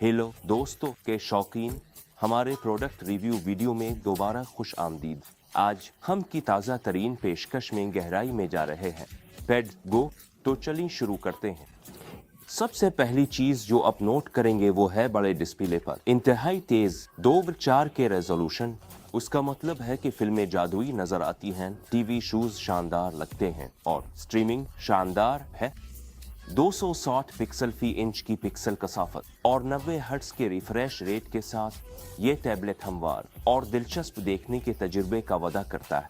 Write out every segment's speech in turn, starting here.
Hello दोस्तों के शौकीन, हमारे प्रोडक्ट रिव्यू वीडियो में दोबारा खुश आमदीद। आज हम की ताज़ा तरीन पेशकश में गहराई में जा रहे हैं। पेड गो, तो चलिए शुरू करते हैं। सबसे पहली चीज जो आप नोट करेंगे वो है बड़े डिस्प्ले पर इंतहाई तेज 2:4 के रेजोल्यूशन। उसका मतलब है कि फिल्में जादुई नजर आती हैं, टीवी शोज शानदार लगते हैं और स्ट्रीमिंग शानदार है। 260 पिक्सल फी इंच की पिक्सल कसाफत और 90 हर्ट्ज के रिफ्रेश रेट के साथ ये टैबलेट हमवार और दिलचस्प देखने के तजुर्बे का वादा करता है।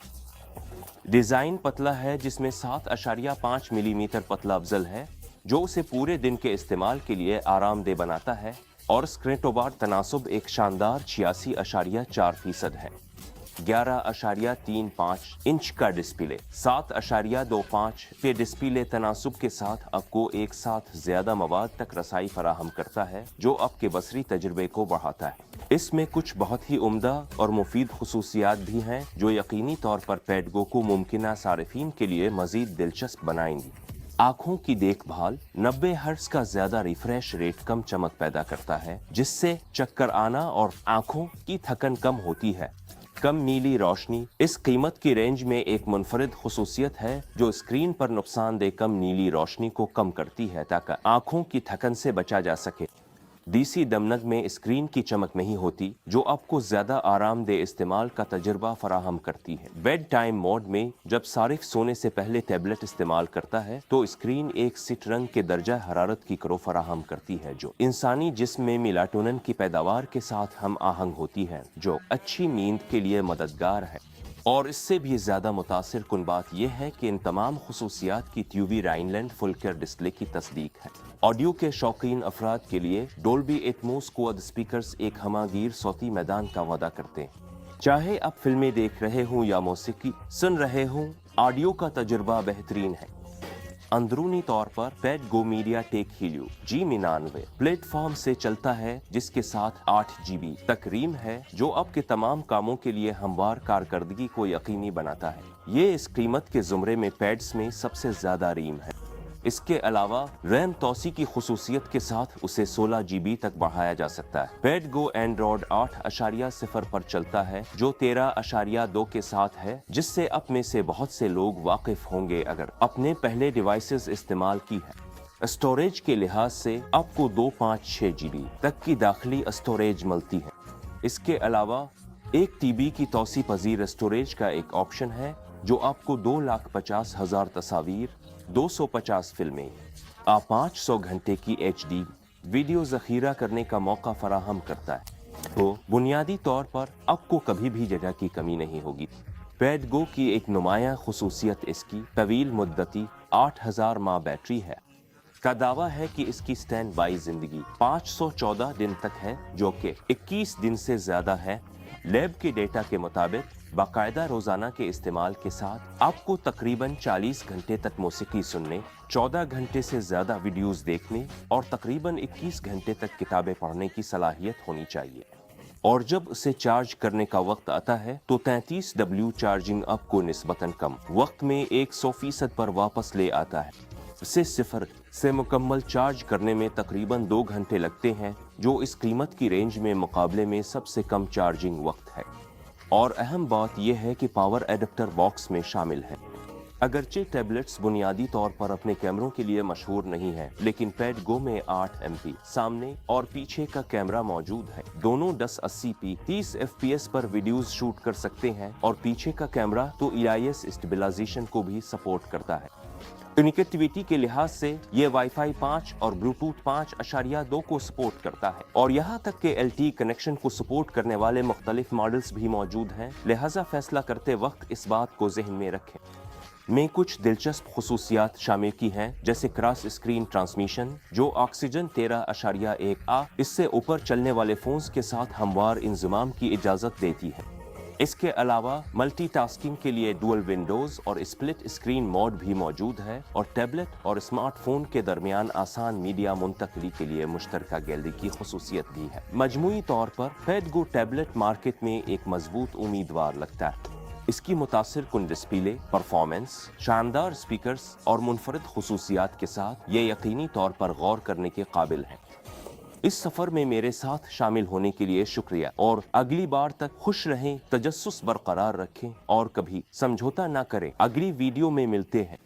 डिजाइन पतला है जिसमें 7.5 मिलीमीटर पतला अफजल है जो उसे पूरे दिन के इस्तेमाल के लिए आरामदेह बनाता है और स्क्रीन टू बॉडी तनासुब एक शानदार 86.4% है। 11.35 इंच का डिस्प्ले 7.25 के डिस्प्ले तनासुब के साथ आपको एक साथ ज्यादा मवाद तक रसाई फराहम करता है जो आपके बसरी तजुर्बे को बढ़ाता है। इसमें कुछ बहुत ही उम्दा और मुफीद खुसूसियात भी हैं जो यकीनी तौर पर पेडगो को मुमकिना सारिफीन के लिए मजीद दिलचस्प बनाएंगी। आंखों की देखभाल 90 हर्ट्ज का ज्यादा रिफ्रेश रेट कम चमक पैदा करता है जिससे चक्कर आना और आंखों की थकन कम होती है। कम नीली रोशनी इस कीमत की रेंज में एक मुनफरिद खुसूसियत है जो स्क्रीन पर नुकसानदेह कम नीली रोशनी को कम करती है ताकि आंखों की थकन से बचा जा सके। डीसी दमनग में स्क्रीन की चमक नहीं होती जो आपको ज्यादा आरामदेह इस्तेमाल का तजुर्बा फराहम करती है। बेड टाइम मोड में जब सारिफ सोने से पहले टैबलेट इस्तेमाल करता है तो स्क्रीन एक सिट रंग के दर्जा हरारत की करो फराहम करती है जो इंसानी जिस्म में मेलाटोनिन की पैदावार के साथ हम आहंग होती है जो अच्छी नींद के लिए मददगार है। और इससे भी ज्यादा मुतासिर कुन बात यह है कि इन तमाम खुसूसियात की ट्यूबी राइनलैंड फुल केयर डिस्प्ले की तस्दीक है। ऑडियो के शौकीन अफराद के लिए डोल्बी एटमॉस क्वाड स्पीकर्स एक हमागीर सौती मैदान का वादा करते हैं। चाहे आप फिल्में देख रहे हों या मौसीकी सुन रहे हों, ऑडियो का तजुर्बा बेहतरीन है। अंदरूनी तौर पर पेडगो media tech Helio G99 platform से चलता है जिसके साथ 8 GB तक रैम है जो आपके तमाम कामों के लिए हमवार कारकर्दगी को यकीनी बनाता है। ये इस कीमत के जुमरे में पैड्स में सबसे ज्यादा रैम है। इसके अलावा रैम तोसी की खुसूसियत के साथ उसे 16 GB तक बढ़ाया जा सकता है। पेडगो एंड्रॉयड 8.0 पर चलता है जो 13.2 के साथ है जिससे आप में से बहुत से लोग वाकिफ होंगे अगर अपने पहले डिवाइसेस इस्तेमाल की है। स्टोरेज के लिहाज से आपको 256 GB तक की दाखिली स्टोरेज मिलती है। इसके अलावा 1 TB की तोसी पजीर स्टोरेज का एक ऑप्शन है जो आपको 2,50,000 तस्वीर, 250 फिल्में, 500 घंटे की HD वीडियो जखीरा करने का मौका फराहम करता है। तो बुनियादी तौर पर आपको कभी भी जगह की कमी नहीं होगी। पेडगो की एक नुमाया खुसूसियत इसकी तवील मुद्दती 8,000 माह बैटरी है। का दावा है कि इसकी स्टैंड बाई जिंदगी 514 दिन तक है जो कि 21 दिन से ज्यादा है। लैब के डेटा के मुताबिक बाकायदा रोजाना के इस्तेमाल के साथ आपको तकरीबन 40 घंटे तक मौसीकी सुनने, 14 घंटे से ज्यादा वीडियोस देखने और तकरीबन 21 घंटे तक किताबें पढ़ने की सलाहियत होनी चाहिए। और जब उसे चार्ज करने का वक्त आता है तो 33W चार्जिंग आपको निस्बतन कम वक्त में 100% पर वापस ले आता है। इसे 0 से मुकम्मल चार्ज करने में तकरीबन 2 घंटे लगते हैं जो इस कीमत की रेंज में मुकाबले में सबसे कम चार्जिंग वक्त है। और अहम बात यह है कि पावर एडेप्टर बॉक्स में शामिल है। अगरचे टैबलेट्स बुनियादी तौर पर अपने कैमरों के लिए मशहूर नहीं है लेकिन पेडगो में 8 MP सामने और पीछे का कैमरा मौजूद है। दोनों 1080p 30 FPS पर वीडियोस शूट कर सकते हैं और पीछे का कैमरा तो EIS स्टेबलाइजेशन को भी सपोर्ट करता है। कनेक्टिविटी के लिहाज से ये वाईफाई 5 और ब्लूटूथ 5.2 को सपोर्ट करता है और यहाँ तक के LTE कनेक्शन को सपोर्ट करने वाले मुख्तलिफ मॉडल्स भी मौजूद हैं। लिहाजा फैसला करते वक्त इस बात को जहन में रखें। में कुछ दिलचस्प खुसूसियात शामिल की हैं जैसे क्रॉस स्क्रीन ट्रांसमिशन जो ऑक्सीजन 13.1A इससे ऊपर चलने वाले फोन्स के साथ हमवार इंजमाम की इजाजत देती है। इसके अलावा मल्टीटास्किंग के लिए डुअल विंडोज और स्प्लिट स्क्रीन मोड भी मौजूद है और टैबलेट और स्मार्टफोन के दरमियान आसान मीडिया मुंतकली के लिए मुश्तरका गैलरी की खुसूसियत भी है। मजमूई तौर पर पेडगो टैबलेट मार्केट में एक मजबूत उम्मीदवार लगता है। इसकी मुतासिर कुन डिस्प्ले, परफॉर्मेंस, शानदार स्पीकर्स और मुनफरिद खुसूसियात के साथ ये यकीनी तौर पर गौर करने के काबिल है। اس سفر میں میرے ساتھ شامل ہونے کے لیے شکریہ اور اگلی بار تک خوش رہیں، تجسس برقرار رکھیں اور کبھی سمجھوتا نہ کریں۔ اگلی ویڈیو میں ملتے ہیں۔